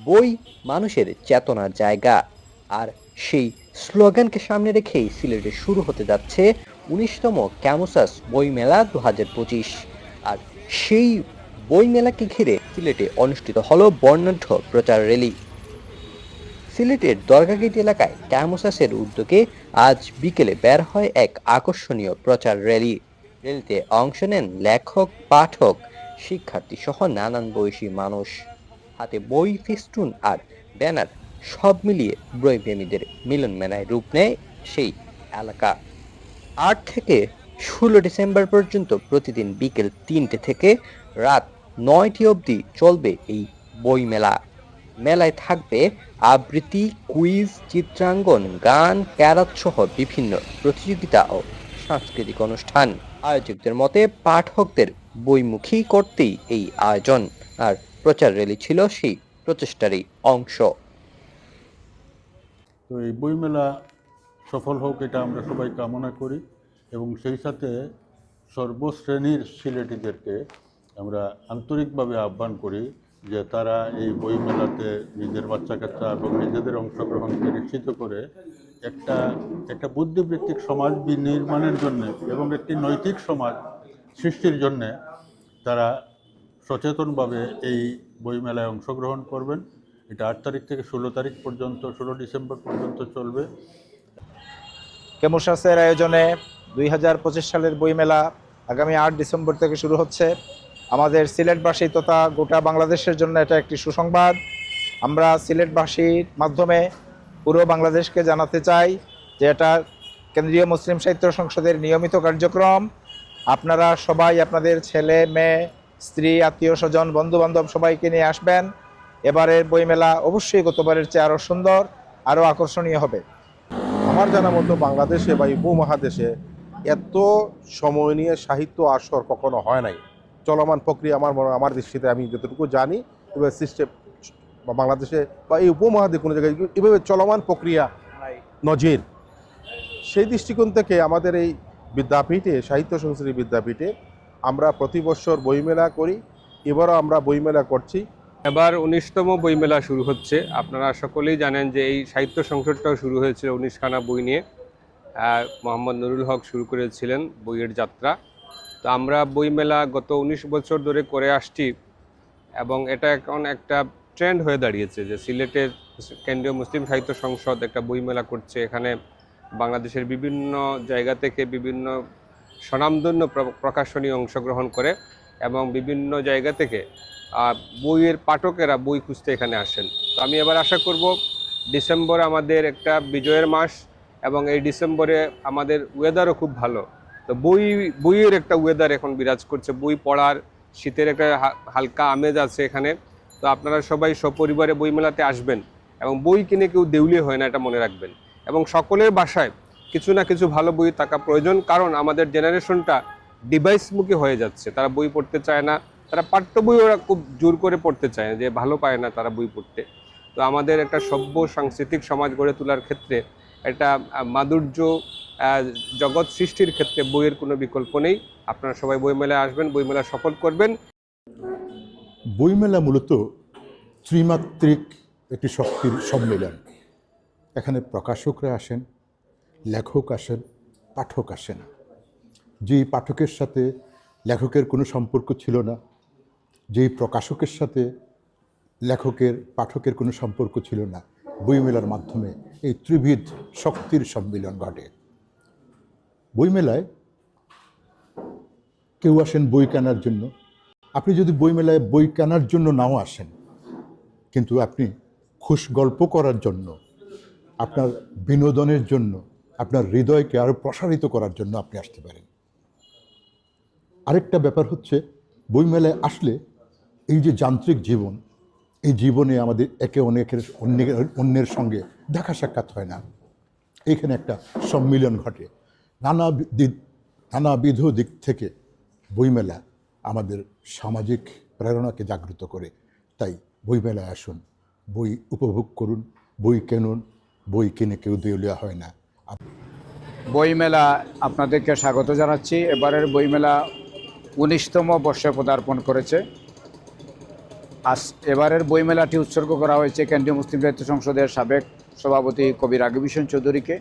বই মানুষের চেতনার জায়গা। আর সেই স্লোগানকে সামনে রেখেই সিলেটে শুরু হতে যাচ্ছে ১৯তম ক্যামোসাস বইমেলা ২০২৫। আর সেই বইমেলাকে ঘিরে সিলেটে অনুষ্ঠিত হলো বর্ণাঢ্য প্রচার র্যালি। সিলেটের দরগাগেট এলাকায় ক্যামোসাসের উদ্যোগে আজ বিকেলে বের হয় এক আকর্ষণীয় প্রচার র্যালি। র্যালিতে অংশ নেন লেখক, পাঠক, শিক্ষার্থী সহ নানান বয়সী মানুষ। হাতে বই, ফেস্টুন আর ব্যানার, সব মিলিয়ে বইপ্রেমীদের মিলন মেলায় রূপ নেয় সেই এলাকা। ৮ থেকে ১৬ ডিসেম্বর পর্যন্ত প্রতিদিন বিকেল ৩টে থেকে রাত ৯টি অবধি চলবে এই বইমেলা। মেলায় থাকবে আবৃত্তি, কুইজ, চিত্রাঙ্কন, গান, ক্যারাত সহ বিভিন্ন প্রতিযোগিতা ও সাংস্কৃতিক অনুষ্ঠান। আয়োজকদের মতে পাঠকদের বইমুখী করতেই এই আয়োজন, আর প্রচার র্যালি ছিল সেই প্রচেষ্টারই অংশ। তো এই বইমেলা সফল হোক এটা আমরা সবাই কামনা করি এবং সেই সাথে সর্বশ্রেণীর সিলেটিদেরকে আমরা আন্তরিকভাবে আহ্বান করি যে তারা এই বইমেলাতে নিজের বাচ্চা কাচ্চা এবং নিজেদের অংশগ্রহণকে নিশ্চিত করে একটা বুদ্ধিবৃত্তিক সমাজ বিনির্মাণের জন্য এবং একটি নৈতিক সমাজ সৃষ্টির জন্যে তারা সচেতনভাবে এই বইমেলায় অংশগ্রহণ করবেন। এটা ৮ তারিখ থেকে ১৬ তারিখ পর্যন্ত, ১৬ ডিসেম্বর পর্যন্ত চলবে। ক্যামোসাসের আয়োজনে ২০২৫ সালের বইমেলা আগামী ৮ ডিসেম্বর থেকে শুরু হচ্ছে। আমাদের সিলেটবাসী তথা গোটা বাংলাদেশের জন্য এটা একটি সুসংবাদ। আমরা সিলেটবাসীর মাধ্যমে পুরো বাংলাদেশকে জানাতে চাই যে এটা কেন্দ্রীয় মুসলিম সাহিত্য সংসদের নিয়মিত কার্যক্রম। আপনারা সবাই আপনাদের ছেলে, মেয়ে, স্ত্রী, আত্মীয় স্বজন, বন্ধুবান্ধব সবাইকে নিয়ে আসবেন। এবারের বইমেলা অবশ্যই গতবারের চেয়ে আরও সুন্দর, আরও আকর্ষণীয় হবে। আমার জানা মতো বাংলাদেশে বা উপমহাদেশে এত সময় নিয়ে সাহিত্য আসর কখনো হয় নাই। চলমান প্রক্রিয়া আমার দৃষ্টিতে, আমি যতটুকু জানি, এবার সিস্টেম বা বাংলাদেশে বা এই উপমহাদেশে কোনো জায়গায় এভাবে চলমান প্রক্রিয়া নজির। সেই দৃষ্টিকোণ থেকে আমাদের এই বিদ্যাপীঠে, সাহিত্য সংস্কৃতি বিদ্যাপীঠে আমরা প্রতি বছর বইমেলা করি। এবারও আমরা বইমেলা করছি। এবার ১৯তম বইমেলা শুরু হচ্ছে। আপনারা সকলেই জানেন যে এই সাহিত্য সংসদটাও শুরু হয়েছিল ১৯খানা বই নিয়ে। মোহাম্মদ নুরুল হক শুরু করেছিলেন বইয়ের যাত্রা। তো আমরা বইমেলা গত ১৯ বছর ধরে করে আসছি এবং এটা এখন একটা ট্রেন্ড হয়ে দাঁড়িয়েছে যে সিলেটের কেন্দ্রীয় মুসলিম সাহিত্য সংসদ একটা বইমেলা করছে। এখানে বাংলাদেশের বিভিন্ন জায়গা থেকে বিভিন্ন স্বনামধন্য প্রকাশনী অংশগ্রহণ করে এবং বিভিন্ন জায়গা থেকে বইয়ের পাঠকেরা বই খুঁজতে এখানে আসেন। তো আমি এবার আশা করব ডিসেম্বর আমাদের একটা বিজয়ের মাস এবং এই ডিসেম্বরে আমাদের ওয়েদারও খুব ভালো। তো বইয়ের একটা ওয়েদার এখন বিরাজ করছে, বই পড়ার, শীতের একটা হালকা আমেজ আছে এখানে। তো আপনারা সবাই সপরিবারে বইমেলাতে আসবেন এবং বই কিনে কেউ দেউলিয়া হয় না, এটা মনে রাখবেন। এবং সকলের বাসায় কিছু না কিছু ভালো বই থাকা প্রয়োজন, কারণ আমাদের জেনারেশনটা ডিভাইসমুখী হয়ে যাচ্ছে। তারা বই পড়তে চায় না, তারা পাঠ্য বই ওরা খুব জোর করে পড়তে চায়, যে ভালো পায় না তারা বই পড়তে। তো আমাদের একটা সভ্য সাংস্কৃতিক সমাজ গড়ে তোলার ক্ষেত্রে একটা মাধুর্য জগৎ সৃষ্টির ক্ষেত্রে বইয়ের কোনো বিকল্প নেই। আপনারা সবাই বইমেলায় আসবেন, বইমেলা সফল করবেন। বইমেলা মূলত ত্রিমাত্রিক একটি শক্তির সম্মেলন। এখানে প্রকাশকরা আসেন, লেখক আসেন, পাঠক আসেন। যেই পাঠকের সাথে লেখকের কোনো সম্পর্ক ছিল না, যেই প্রকাশকের সাথে পাঠকের কোনো সম্পর্ক ছিল না, বইমেলার মাধ্যমে এই ত্রিবিধ শক্তির সম্মিলন ঘটে। বইমেলায় কেউ আসেন বই কেনার জন্য। আপনি যদি বইমেলায় বই কেনার জন্য নাও আসেন, কিন্তু আপনি খুশ গল্প করার জন্য, আপনার বিনোদনের জন্য, আপনার হৃদয়কে আরও প্রসারিত করার জন্য আপনি আসতে পারেন। আরেকটা ব্যাপার হচ্ছে, বইমেলায় আসলে এই যে যান্ত্রিক জীবন, এই জীবনে আমাদের একে অন্যের সঙ্গে দেখা সাক্ষাৎ হয় না। এইখানে একটা সম্মিলন ঘটে। নানাবিধ দিক থেকে বইমেলা আমাদের সামাজিক প্রেরণাকে জাগ্রত করে। তাই বইমেলায় আসুন, বই উপভোগ করুন, বই কিনুন। বই কিনে কেউ দেউলিয়া হয় না। বইমেলা আপনাদেরকে স্বাগত জানাচ্ছি। এবারের বইমেলা ১৯তম বর্ষে পদার্পণ করেছে। আজ এবারের বইমেলাটি উৎসর্গ করা হয়েছে কেন্দ্রীয় মুসলিম সাহিত্য সংসদের সাবেক সভাপতি কবি রাগিব হোসেন চৌধুরীকে।